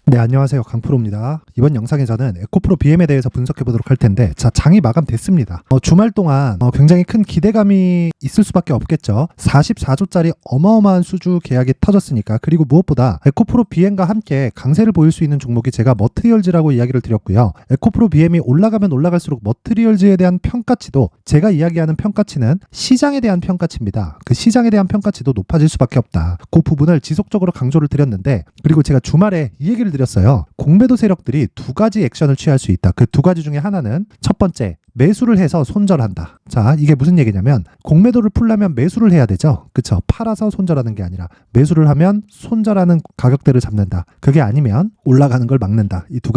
네, 안녕하세요. 강프로입니다. 이번 영상에서는 에코프로 BM에 대해서 분석해 보도록 할 텐데, 자, 장이 마감됐습니다. 주말 동안 굉장히 큰 기대감이 있을 수밖에 없겠죠. 44조짜리 어마어마한 수주 계약이 터졌으니까. 그리고 무엇보다 에코프로 BM과 함께 강세를 보일 수 있는 종목이 제가 머트리얼즈라고 이야기를 드렸고요. 에코프로 BM이 올라가면 올라갈수록 머트리얼즈에 대한 평가치도, 제가 이야기하는 평가치는 시장에 대한 평가치입니다. 그 시장에 대한 평가치도 높아질 수밖에 없다. 그 부분을 지속적으로 강조를 드렸는데, 그리고 제가 주말에 이 얘기를 드렸어요. 공매도 세력들이 두 가지 액션을 취할 수 있다. 그 두 가지 중에 하나는 첫 번째, 매수를 해서 손절한다. 자, 이게 무슨 얘기냐면 공매도를 풀려면 매수를 해야 되죠. 그쵸? 팔아서 손절하는 게 아니라 매수를 하면 손절하는 가격대를 잡는다. 그게 아니면 올라가는 걸 막는다. 이 두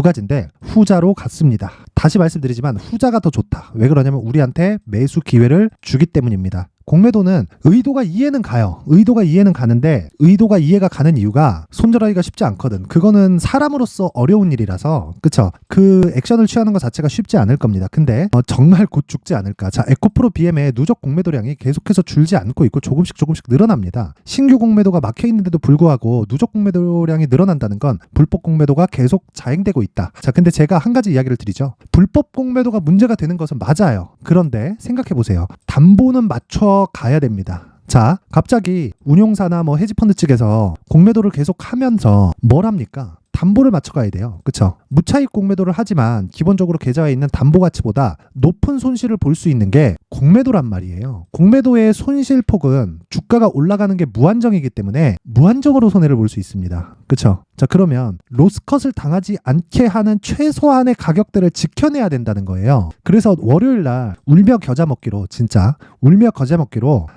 가지인데 후자로 갔습니다. 다시 말씀드리지만 후자가 더 좋다. 왜 그러냐면 우리한테 매수 기회를 주기 때문입니다. 공매도는 의도가 이해는 가요. 의도가 이해는 가는데 의도가 이해가 가는 이유가 손절하기가 쉽지 않거든. 그거는 사람으로서 어려운 일이라서, 그쵸? 그 액션을 취하는 것 자체가 쉽지 않을 겁니다. 근데 정말 곧 죽지 않을까. 자, 에코프로 BM의 누적 공매도량이 계속해서 줄지 않고 있고 조금씩 늘어납니다. 신규 공매도가 막혀 있는데도 불구하고 누적 공매도량이 늘어난다는 건 불법 공매도가 계속 자행되고 있다. 자, 근데 제가 한 가지 이야기를 드리죠. 불법 공매도가 문제가 되는 것은 맞아요. 그런데 생각해 보세요. 담보는 맞춰 가야 됩니다. 자, 갑자기 운용사나 헤지펀드 측에서 공매도를 계속 하면서 뭘 합니까? 담보를 맞춰가야 돼요. 그쵸? 무차익 공매도를 하지만 기본적으로 계좌에 있는 담보 가치보다 높은 손실을 볼 수 있는 게 공매도란 말이에요. 공매도의 손실폭은 주가가 올라가는 게 무한정이기 때문에 무한정으로 손해를 볼 수 있습니다. 그쵸? 자, 그러면 로스컷을 당하지 않게 하는 최소한의 가격대를 지켜내야 된다는 거예요. 그래서 월요일날 울며 겨자 먹기로, 진짜 울며 겨자 먹기로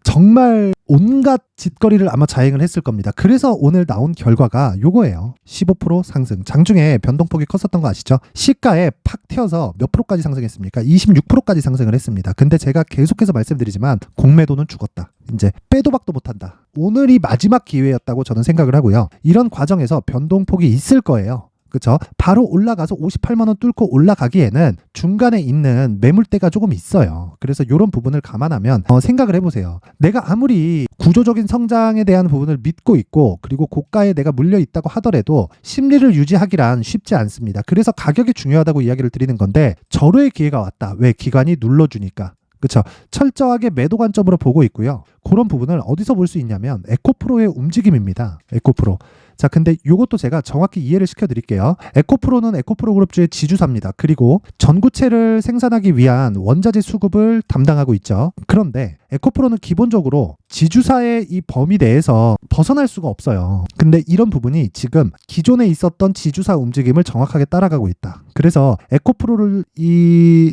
정말 온갖 짓거리를 아마 자행을 했을 겁니다. 그래서 오늘 나온 결과가 요거예요. 15% 상승. 장중에 변동폭이 컸었던 거 아시죠? 시가에 팍 튀어서 몇 프로까지 상승했습니까? 26%까지 상승을 했습니다. 근데 제가 계속해서 말씀드리지만 공매도는 죽었다. 이제 빼도 박도 못한다. 오늘이 마지막 기회였다고 저는 생각을 하고요. 이런 과정에서 변동폭이 있을 거예요. 그쵸? 바로 올라가서 58만원 뚫고 올라가기에는 중간에 있는 매물대가 조금 있어요. 그래서 이런 부분을 감안하면 생각을 해보세요. 내가 아무리 구조적인 성장에 대한 부분을 믿고 있고 그리고 고가에 내가 물려 있다고 하더라도 심리를 유지하기란 쉽지 않습니다. 그래서 가격이 중요하다고 이야기를 드리는 건데 절호의 기회가 왔다. 왜? 기관이 눌러주니까. 그쵸? 철저하게 매도 관점으로 보고 있고요. 그런 부분을 어디서 볼 수 있냐면 에코프로의 움직임입니다. 에코프로. 자, 근데 이것도 제가 정확히 이해를 시켜드릴게요. 에코프로는 에코프로 그룹주의 지주사입니다. 그리고 전구체를 생산하기 위한 원자재 수급을 담당하고 있죠. 그런데 에코프로는 기본적으로 지주사의 이 범위 내에서 벗어날 수가 없어요. 근데 이런 부분이 지금 기존에 있었던 지주사 움직임을 정확하게 따라가고 있다. 그래서 에코프로를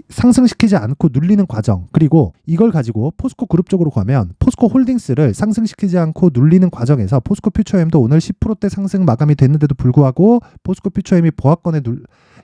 상승시키지 않고 눌리는 과정, 그리고 이걸 가지고 포스코 그룹 쪽으로 가면 포스코 홀딩스를 상승시키지 않고 눌리는 과정에서 포스코 퓨처엠도 오늘 10%대 상승 마감이 됐는데도 불구하고 포스코 퓨처엠이 보합권에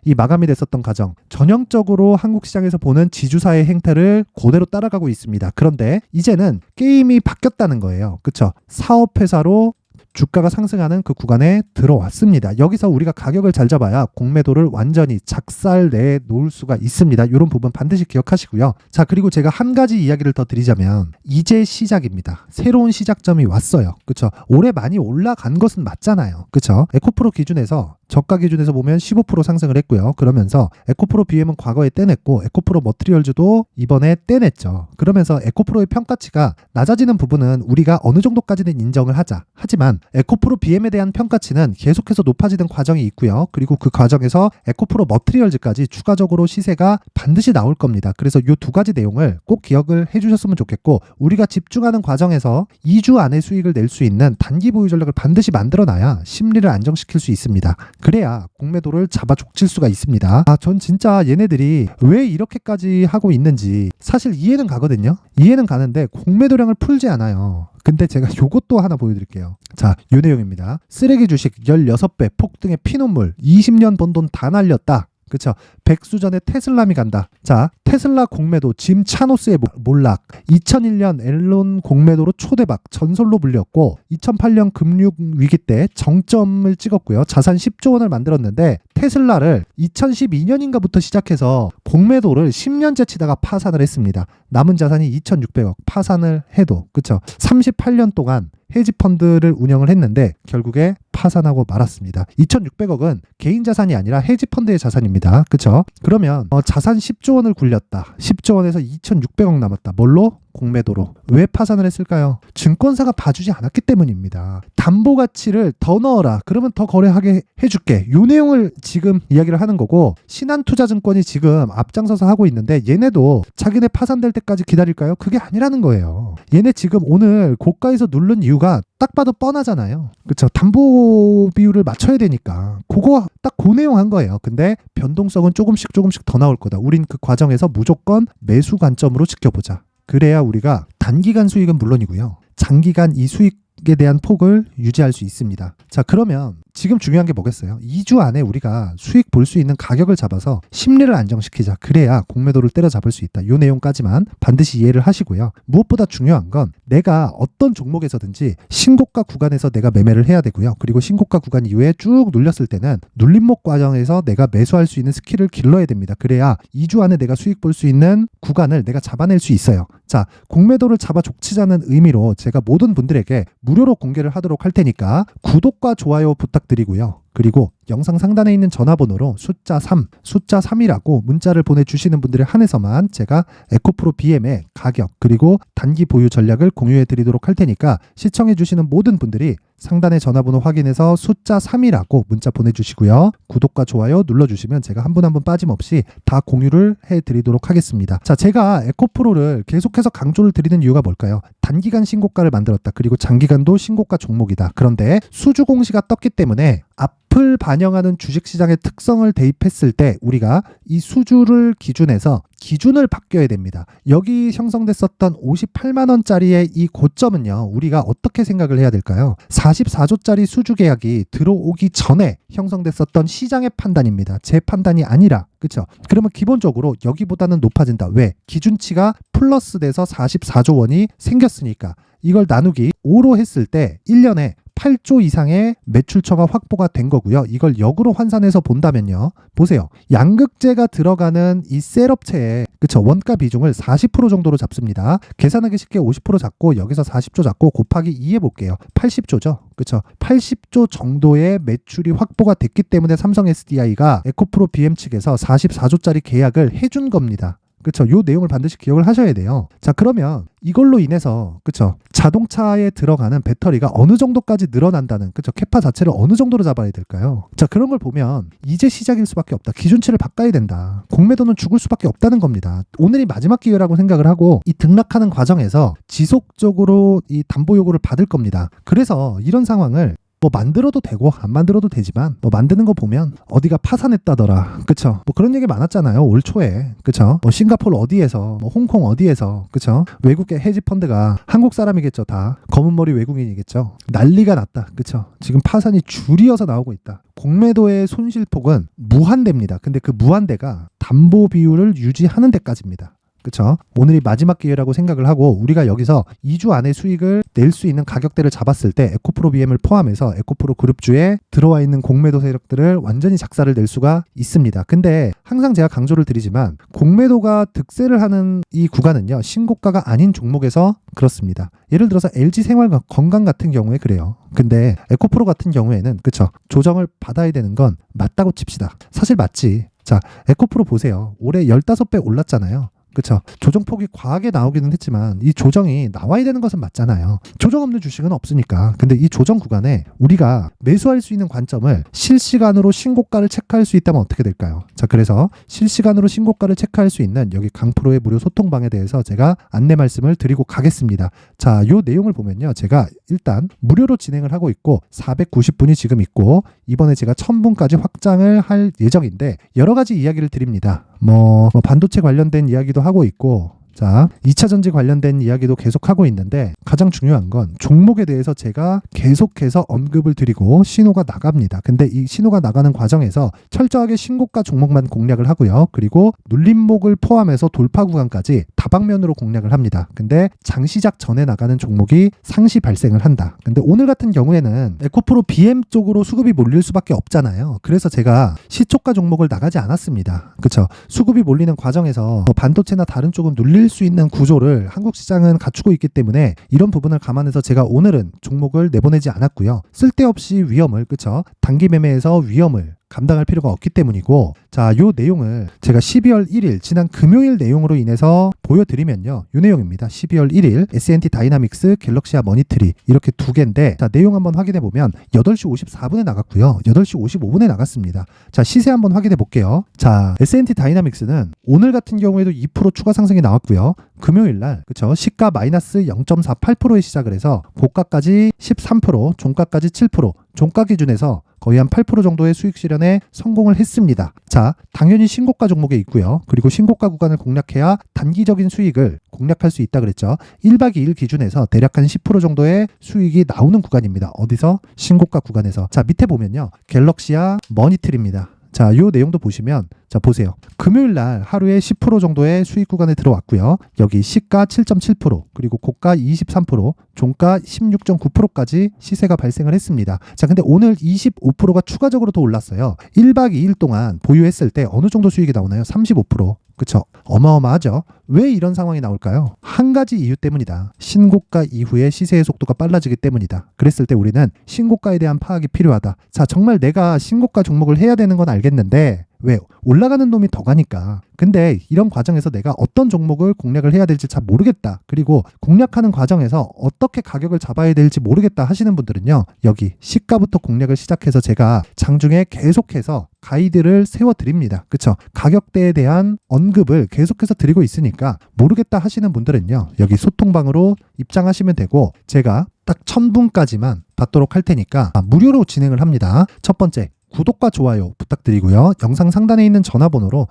이 마감이 됐었던 과정, 전형적으로 한국 시장에서 보는 지주사의 행태를 그대로 따라가고 있습니다. 그런데 이제는 게임이 바뀌었다는 거예요. 그쵸? 사업회사로 주가가 상승하는 그 구간에 들어왔습니다. 여기서 우리가 가격을 잘 잡아야 공매도를 완전히 작살내 놓을 수가 있습니다. 이런 부분 반드시 기억하시고요. 자, 그리고 제가 한 가지 이야기를 더 드리자면 이제 시작입니다. 새로운 시작점이 왔어요. 그쵸? 올해 많이 올라간 것은 맞잖아요. 그쵸? 에코프로 기준에서 저가 기준에서 보면 15% 상승을 했고요. 그러면서 에코프로 BM은 과거에 떼냈고 에코프로 머트리얼즈도 이번에 떼냈죠. 그러면서 에코프로의 평가치가 낮아지는 부분은 우리가 어느 정도까지는 인정을 하자. 하지만 에코프로 BM에 대한 평가치는 계속해서 높아지는 과정이 있고요. 그리고 그 과정에서 에코프로 머트리얼즈까지 추가적으로 시세가 반드시 나올 겁니다. 그래서 이 두 가지 내용을 꼭 기억을 해주셨으면 좋겠고, 우리가 집중하는 과정에서 2주 안에 수익을 낼 수 있는 단기 보유 전략을 반드시 만들어놔야 심리를 안정시킬 수 있습니다. 그래야 공매도를 잡아 족칠 수가 있습니다. 전 진짜 얘네들이 왜 이렇게까지 하고 있는지 사실 이해는 가거든요. 이해는 가는데 공매도량을 풀지 않아요. 근데 제가 요것도 하나 보여드릴게요. 자, 요 내용입니다. 쓰레기 주식 16배 폭등의 피눈물, 20년 번 돈 다 날렸다. 그쵸? 백수전에 테슬람이 간다. 자, 테슬라 공매도, 짐 차노스의 몰락, 2001년 앨런 공매도로 초대박, 전설로 불렸고 2008년 금융위기 때 정점을 찍었고요. 자산 10조 원을 만들었는데 테슬라를 2012년인가부터 시작해서 공매도를 10년째 치다가 파산을 했습니다. 남은 자산이 2,600억, 파산을 해도. 그쵸? 38년 동안 헤지펀드를 운영을 했는데 결국에 파산하고 말았습니다. 2,600억은 개인 자산이 아니라 헤지펀드의 자산입니다. 그쵸? 그러면 자산 10조 원을 굴렸다. 10조 원에서 2,600억 남았다. 뭘로? 공매도로. 왜 파산을 했을까요? 증권사가 봐주지 않았기 때문입니다. 담보 가치를 더 넣어라. 그러면 더 거래하게 해줄게. 요 내용을 지금 이야기를 하는 거고, 신한투자증권이 지금 앞장서서 하고 있는데 얘네도 자기네 파산될 때까지 기다릴까요? 그게 아니라는 거예요. 얘네 지금 오늘 고가에서 누른 이유가 딱 봐도 뻔하잖아요. 그쵸? 담보 비율을 맞춰야 되니까 그거 딱 그 내용 한 거예요. 근데 변동성은 조금씩 더 나올 거다. 우린 그 과정에서 무조건 매수 관점으로 지켜보자. 그래야 우리가 단기간 수익은 물론이고요. 장기간 이 수익에 대한 폭을 유지할 수 있습니다. 자, 그러면 지금 중요한 게 뭐겠어요? 2주 안에 우리가 수익 볼 수 있는 가격을 잡아서 심리를 안정시키자. 그래야 공매도를 때려잡을 수 있다. 이 내용까지만 반드시 이해를 하시고요. 무엇보다 중요한 건 내가 어떤 종목에서든지 신고가 구간에서 내가 매매를 해야 되고요. 그리고 신고가 구간 이후에 쭉 눌렸을 때는 눌림목 과정에서 내가 매수할 수 있는 스킬을 길러야 됩니다. 그래야 2주 안에 내가 수익 볼 수 있는 구간을 내가 잡아낼 수 있어요. 자, 공매도를 잡아 족치자는 의미로 제가 모든 분들에게 무료로 공개를 하도록 할 테니까 구독과 좋아요 부탁드리고요. 그리고 영상 상단에 있는 전화번호로 숫자 3이라고 문자를 보내주시는 분들에 한해서만 제가 에코프로 BM의 가격 그리고 단기 보유 전략을 공유해 드리도록 할 테니까 시청해 주시는 모든 분들이 상단의 전화번호 확인해서 숫자 3이라고 문자 보내주시고요. 구독과 좋아요 눌러주시면 제가 한 분 한 분 빠짐없이 다 공유를 해드리도록 하겠습니다. 자, 제가 에코프로를 계속해서 강조를 드리는 이유가 뭘까요? 단기간 신고가를 만들었다. 그리고 장기간도 신고가 종목이다. 그런데 수주 공시가 떴기 때문에 앞을 반영하는 주식시장의 특성을 대입했을 때 우리가 이 수주를 기준해서 기준을 바뀌어야 됩니다. 여기 형성됐었던 58만 원짜리의 이 고점은요. 우리가 어떻게 생각을 해야 될까요? 44조짜리 수주 계약이 들어오기 전에 형성됐었던 시장의 판단입니다. 제 판단이 아니라. 그렇죠? 그러면 기본적으로 여기보다는 높아진다. 왜? 기준치가 플러스 돼서 44조 원이 생겼으니까. 이걸 나누기 5로 했을 때 1년에 8조 이상의 매출처가 확보가 된 거고요. 이걸 역으로 환산해서 본다면요. 보세요. 양극재가 들어가는 이 셀업체의 그쵸? 원가 비중을 40% 정도로 잡습니다. 계산하기 쉽게 50% 잡고 여기서 40조 잡고 곱하기 2 해볼게요. 80조죠. 그쵸? 80조 정도의 매출이 확보가 됐기 때문에 삼성 SDI가 에코프로 BM 측에서 44조짜리 계약을 해준 겁니다. 그쵸? 요 내용을 반드시 기억을 하셔야 돼요. 자, 그러면 이걸로 인해서 그쵸? 자동차에 들어가는 배터리가 어느 정도까지 늘어난다는 그쵸? 캐파 자체를 어느 정도로 잡아야 될까요? 자, 그런 걸 보면 이제 시작일 수밖에 없다. 기준치를 바꿔야 된다. 공매도는 죽을 수밖에 없다는 겁니다. 오늘이 마지막 기회라고 생각을 하고 이 등락하는 과정에서 지속적으로 이 담보 요구를 받을 겁니다. 그래서 이런 상황을 뭐 만들어도 되고 안 만들어도 되지만 뭐 만드는 거 보면 어디가 파산했다더라. 그쵸? 뭐 그런 얘기 많았잖아요. 올 초에. 그쵸? 뭐 싱가포르 어디에서 뭐 홍콩 어디에서 그쵸? 외국계 헤지펀드가 한국 사람이겠죠. 다 검은 머리 외국인이겠죠. 난리가 났다. 그쵸? 지금 파산이 줄이어서 나오고 있다. 공매도의 손실폭은 무한대입니다. 근데 그 무한대가 담보 비율을 유지하는 데까지입니다. 그쵸? 오늘이 마지막 기회라고 생각을 하고 우리가 여기서 2주 안에 수익을 낼 수 있는 가격대를 잡았을 때 에코프로 BM을 포함해서 에코프로 그룹주에 들어와 있는 공매도 세력들을 완전히 작사를 낼 수가 있습니다. 근데 항상 제가 강조를 드리지만 공매도가 득세를 하는 이 구간은요. 신고가가 아닌 종목에서 그렇습니다. 예를 들어서 LG생활건강 같은 경우에 그래요. 근데 에코프로 같은 경우에는 그쵸? 조정을 받아야 되는 건 맞다고 칩시다. 사실 맞지. 자, 에코프로 보세요. 올해 15배 올랐잖아요. 그쵸? 조정폭이 과하게 나오기는 했지만 이 조정이 나와야 되는 것은 맞잖아요. 조정 없는 주식은 없으니까. 근데 이 조정 구간에 우리가 매수할 수 있는 관점을 실시간으로 신고가를 체크할 수 있다면 어떻게 될까요? 자, 그래서 실시간으로 신고가를 체크할 수 있는 여기 강프로의 무료 소통방에 대해서 제가 안내 말씀을 드리고 가겠습니다. 자, 요 내용을 보면요. 제가 일단 무료로 진행을 하고 있고 490분이 지금 있고 이번에 제가 1000분까지 확장을 할 예정인데 여러 가지 이야기를 드립니다. 뭐 반도체 관련된 이야기도 하고 있고 자, 2차 전지 관련된 이야기도 계속 하고 있는데 가장 중요한 건 종목에 대해서 제가 계속해서 언급을 드리고 신호가 나갑니다. 근데 이 신호가 나가는 과정에서 철저하게 신고가 종목만 공략을 하고요. 그리고 눌림목을 포함해서 돌파 구간까지 다방면으로 공략을 합니다. 근데 장 시작 전에 나가는 종목이 상시 발생을 한다. 근데 오늘 같은 경우에는 에코프로 BM 쪽으로 수급이 몰릴 수밖에 없잖아요. 그래서 제가 시초가 종목을 나가지 않았습니다. 그렇죠? 수급이 몰리는 과정에서 반도체나 다른 쪽은 눌릴 수 있는 구조를 한국 시장은 갖추고 있기 때문에 이런 부분을 감안해서 제가 오늘은 종목을 내보내지 않았고요. 쓸데없이 위험을, 그렇죠? 단기 매매에서 위험을 감당할 필요가 없기 때문이고, 자, 요 내용을 제가 12월 1일 지난 금요일 내용으로 인해서 보여드리면요, 요 내용입니다. 12월 1일 S&T 다이나믹스, 갤럭시아 머니트리 이렇게 두 개인데, 자, 내용 한번 확인해 보면 8시 54분에 나갔고요, 8시 55분에 나갔습니다. 자, 시세 한번 확인해 볼게요. 자, S&T 다이나믹스는 오늘 같은 경우에도 2% 추가 상승이 나왔고요. 금요일날, 그쵸, 시가 마이너스 0.48%에 시작을 해서 고가까지 13%, 종가까지 7%, 종가 기준에서 거의 한 8% 정도의 수익 실현에 성공을 했습니다. 자, 당연히 신고가 종목에 있고요. 그리고 신고가 구간을 공략해야 단기적인 수익을 공략할 수 있다 그랬죠. 1박 2일 기준에서 대략 한 10% 정도의 수익이 나오는 구간입니다. 어디서? 신고가 구간에서. 자, 밑에 보면요, 갤럭시아 머니트리입니다. 자, 요 내용도 보시면, 자, 보세요. 금요일 날 하루에 10% 정도의 수익 구간에 들어왔고요. 여기 시가 7.7%, 그리고 고가 23%, 종가 16.9%까지 시세가 발생을 했습니다. 자, 근데 오늘 25%가 추가적으로 더 올랐어요. 1박 2일 동안 보유했을 때 어느 정도 수익이 나오나요? 35%. 그쵸? 어마어마하죠? 왜 이런 상황이 나올까요? 한 가지 이유 때문이다. 신고가 이후에 시세의 속도가 빨라지기 때문이다. 그랬을 때 우리는 신고가에 대한 파악이 필요하다. 자, 정말 내가 신고가 종목을 해야 되는 건 알겠는데, 왜? 올라가는 놈이 더 가니까. 근데 이런 과정에서 내가 어떤 종목을 공략을 해야 될지 잘 모르겠다. 그리고 공략하는 과정에서 어떻게 가격을 잡아야 될지 모르겠다 하시는 분들은요, 여기 시가부터 공략을 시작해서 제가 장중에 계속해서 가이드를 세워드립니다. 그쵸? 가격대에 대한 언급을 계속해서 드리고 있으니까 모르겠다 하시는 분들은요, 여기 소통방으로 입장하시면 되고, 제가 딱 1000분까지만 받도록 할 테니까 무료로 진행을 합니다. 첫 번째, 구독과 좋아요 부탁드리고요. 영상 상단에 있는 전화번호로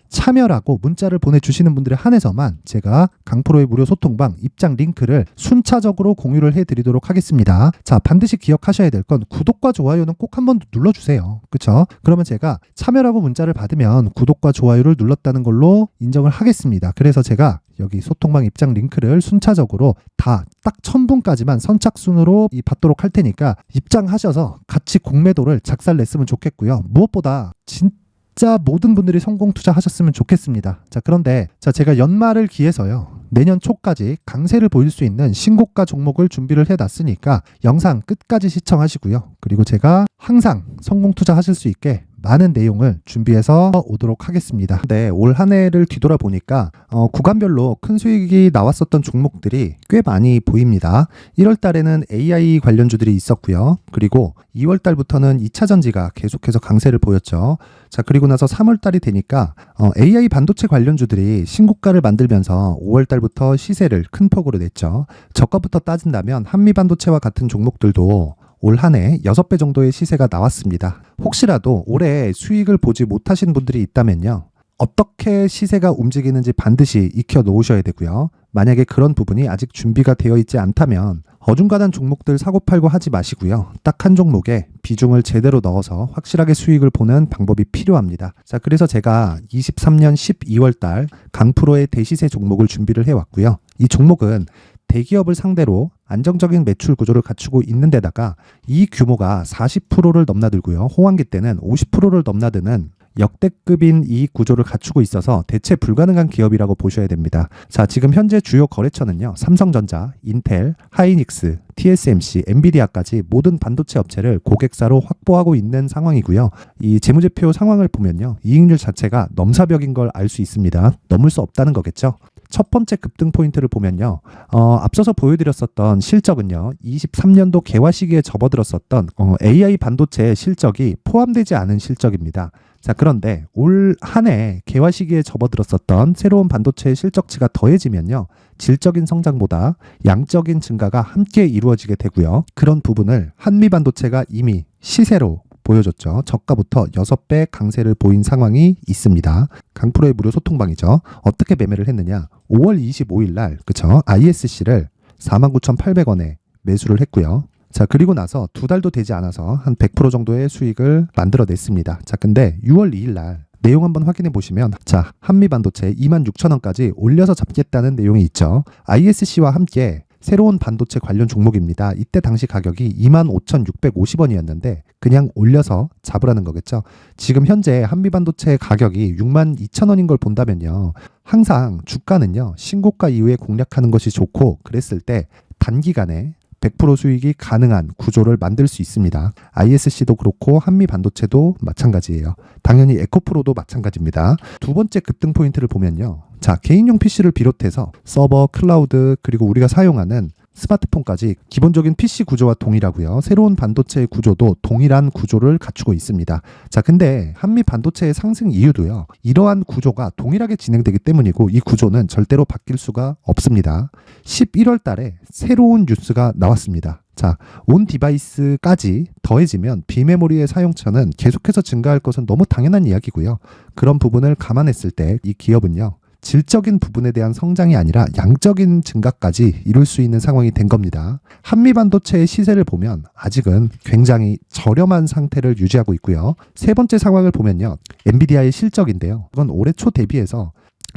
참여라고 문자를 보내주시는 분들에 한해서만 제가 강프로의 무료 소통방 입장 링크를 순차적으로 공유를 해드리도록 하겠습니다. 자, 반드시 기억하셔야 될 건 구독과 좋아요는 꼭 한번 눌러주세요. 그쵸? 그러면 제가 참여라고 문자를 받으면 구독과 좋아요를 눌렀다는 걸로 인정을 하겠습니다. 그래서 제가 여기 소통방 입장 링크를 순차적으로 다 딱 1000분까지만 선착순으로 받도록 할 테니까 입장하셔서 같이 공매도를 작살냈으면 좋겠고요. 무엇보다 진짜 모든 분들이 성공 투자하셨으면 좋겠습니다. 자, 그런데 제가 연말을 기해서요, 내년 초까지 강세를 보일 수 있는 신고가 종목을 준비를 해놨으니까 영상 끝까지 시청하시고요. 그리고 제가 항상 성공 투자하실 수 있게 많은 내용을 준비해서 오도록 하겠습니다. 네, 올 한 해를 뒤돌아보니까 구간별로 큰 수익이 나왔었던 종목들이 꽤 많이 보입니다. 1월 달에는 AI 관련주들이 있었고요. 그리고 2월 달부터는 2차 전지가 계속해서 강세를 보였죠. 자, 그리고 나서 3월 달이 되니까 AI 반도체 관련주들이 신고가를 만들면서 5월 달부터 시세를 큰 폭으로 냈죠. 저가부터 따진다면 한미반도체와 같은 종목들도 올 한 해 6배 정도의 시세가 나왔습니다. 혹시라도 올해 수익을 보지 못하신 분들이 있다면요, 어떻게 시세가 움직이는지 반드시 익혀 놓으셔야 되고요. 만약에 그런 부분이 아직 준비가 되어 있지 않다면 어중간한 종목들 사고팔고 하지 마시고요. 딱 한 종목에 비중을 제대로 넣어서 확실하게 수익을 보는 방법이 필요합니다. 자, 그래서 제가 23년 12월 달 강프로의 대시세 종목을 준비를 해왔고요. 이 종목은 대기업을 상대로 안정적인 매출 구조를 갖추고 있는 데다가 이 규모가 40%를 넘나들고요. 호황기 때는 50%를 넘나드는 역대급인 이익 구조를 갖추고 있어서 대체 불가능한 기업이라고 보셔야 됩니다. 자, 지금 현재 주요 거래처는요, 삼성전자, 인텔, 하이닉스, TSMC, 엔비디아까지 모든 반도체 업체를 고객사로 확보하고 있는 상황이고요. 이 재무제표 상황을 보면요, 이익률 자체가 넘사벽인 걸 알 수 있습니다. 넘을 수 없다는 거겠죠. 첫 번째 급등 포인트를 보면요, 앞서서 보여드렸었던 실적은요, 23년도 개화 시기에 접어들었었던 AI 반도체의 실적이 포함되지 않은 실적입니다. 자, 그런데 올 한 해 개화 시기에 접어들었었던 새로운 반도체의 실적치가 더해지면요, 질적인 성장보다 양적인 증가가 함께 이루어지게 되고요. 그런 부분을 한미반도체가 이미 시세로 보여줬죠. 저가부터 6배 강세를 보인 상황이 있습니다. 강프로의 무료 소통방이죠. 어떻게 매매를 했느냐? 5월 25일 날, 그쵸? ISC를 49,800원에 매수를 했고요. 자, 그리고 나서 2달도 되지 않아서 한 100% 정도의 수익을 만들어냈습니다. 자, 근데 6월 2일 날 내용 한번 확인해 보시면 자, 한미반도체 26,000원까지 올려서 잡겠다는 내용이 있죠. ISC와 함께 새로운 반도체 관련 종목입니다. 이때 당시 가격이 25,650원이었는데 그냥 올려서 잡으라는 거겠죠. 지금 현재 한미반도체 가격이 62,000원인 걸 본다면요. 항상 주가는요. 신고가 이후에 공략하는 것이 좋고 그랬을 때 단기간에 100% 수익이 가능한 구조를 만들 수 있습니다. ISC도 그렇고 한미반도체도 마찬가지예요. 당연히 에코프로도 마찬가지입니다. 두 번째 급등 포인트를 보면요. 자, 개인용 PC를 비롯해서 서버, 클라우드, 그리고 우리가 사용하는 스마트폰까지 기본적인 PC 구조와 동일하고요. 새로운 반도체의 구조도 동일한 구조를 갖추고 있습니다. 자, 근데 한미 반도체의 상승 이유도요. 이러한 구조가 동일하게 진행되기 때문이고 이 구조는 절대로 바뀔 수가 없습니다. 11월 달에 새로운 뉴스가 나왔습니다. 자, 온 디바이스까지 더해지면 비메모리의 사용처는 계속해서 증가할 것은 너무 당연한 이야기고요. 그런 부분을 감안했을 때 이 기업은요. 질적인 부분에 대한 성장이 아니라 양적인 증가까지 이룰 수 있는 상황이 된 겁니다. 한미반도체의 시세를 보면 아직은 굉장히 저렴한 상태를 유지하고 있고요. 세 번째 상황을 보면요. 엔비디아의 실적인데요. 이건 올해 초 대비해서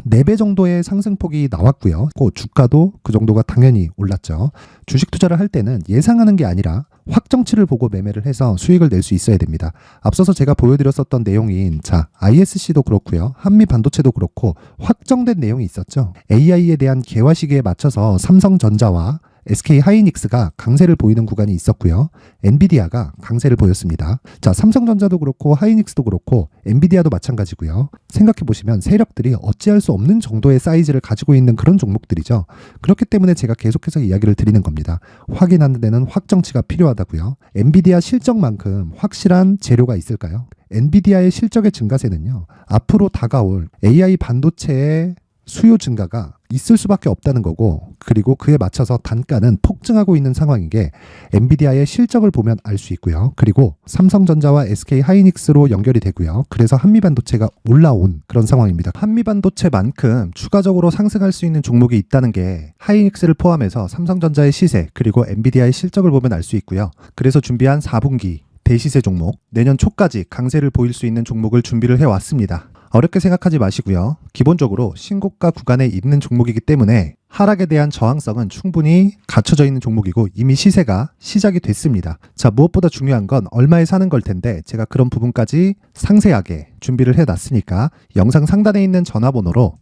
4배 정도의 상승폭이 나왔고요. 주가도 그 정도가 당연히 올랐죠. 주식 투자를 할 때는 예상하는 게 아니라 확정치를 보고 매매를 해서 수익을 낼 수 있어야 됩니다. 앞서서 제가 보여드렸었던 내용인 자, ISC도 그렇고요. 한미 반도체도 그렇고 확정된 내용이 있었죠. AI에 대한 개화 시기에 맞춰서 삼성전자와 SK 하이닉스가 강세를 보이는 구간이 있었고요. 엔비디아가 강세를 보였습니다. 자, 삼성전자도 그렇고 하이닉스도 그렇고 엔비디아도 마찬가지고요. 생각해 보시면 세력들이 어찌할 수 없는 정도의 사이즈를 가지고 있는 그런 종목들이죠. 그렇기 때문에 제가 계속해서 이야기를 드리는 겁니다. 확인하는 데는 확정치가 필요하다고요. 엔비디아 실적만큼 확실한 재료가 있을까요? 엔비디아의 실적의 증가세는요. 앞으로 다가올 AI 반도체의 수요 증가가 있을 수밖에 없다는 거고 그리고 그에 맞춰서 단가는 폭증하고 있는 상황인 게 엔비디아의 실적을 보면 알 수 있고요. 그리고 삼성전자와 SK 하이닉스로 연결이 되고요. 그래서 한미반도체가 올라온 그런 상황입니다. 한미반도체만큼 추가적으로 상승할 수 있는 종목이 있다는 게 하이닉스를 포함해서 삼성전자의 시세 그리고 엔비디아의 실적을 보면 알 수 있고요. 그래서 준비한 4분기 대시세 종목, 내년 초까지 강세를 보일 수 있는 종목을 준비를 해왔습니다. 어렵게 생각하지 마시고요. 기본적으로 신고가 구간에 있는 종목이기 때문에 하락에 대한 저항성은 충분히 갖춰져 있는 종목이고 이미 시세가 시작이 됐습니다. 자, 무엇보다 중요한 건 얼마에 사는 걸 텐데 제가 그런 부분까지 상세하게 준비를 해놨으니까 영상 상단에 있는 전화번호로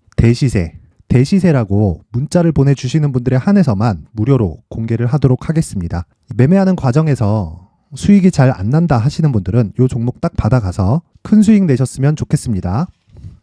대시세라고 문자를 보내주시는 분들에 한해서만 무료로 공개를 하도록 하겠습니다. 매매하는 과정에서 수익이 잘 안 난다 하시는 분들은 이 종목 딱 받아가서 큰 수익 내셨으면 좋겠습니다.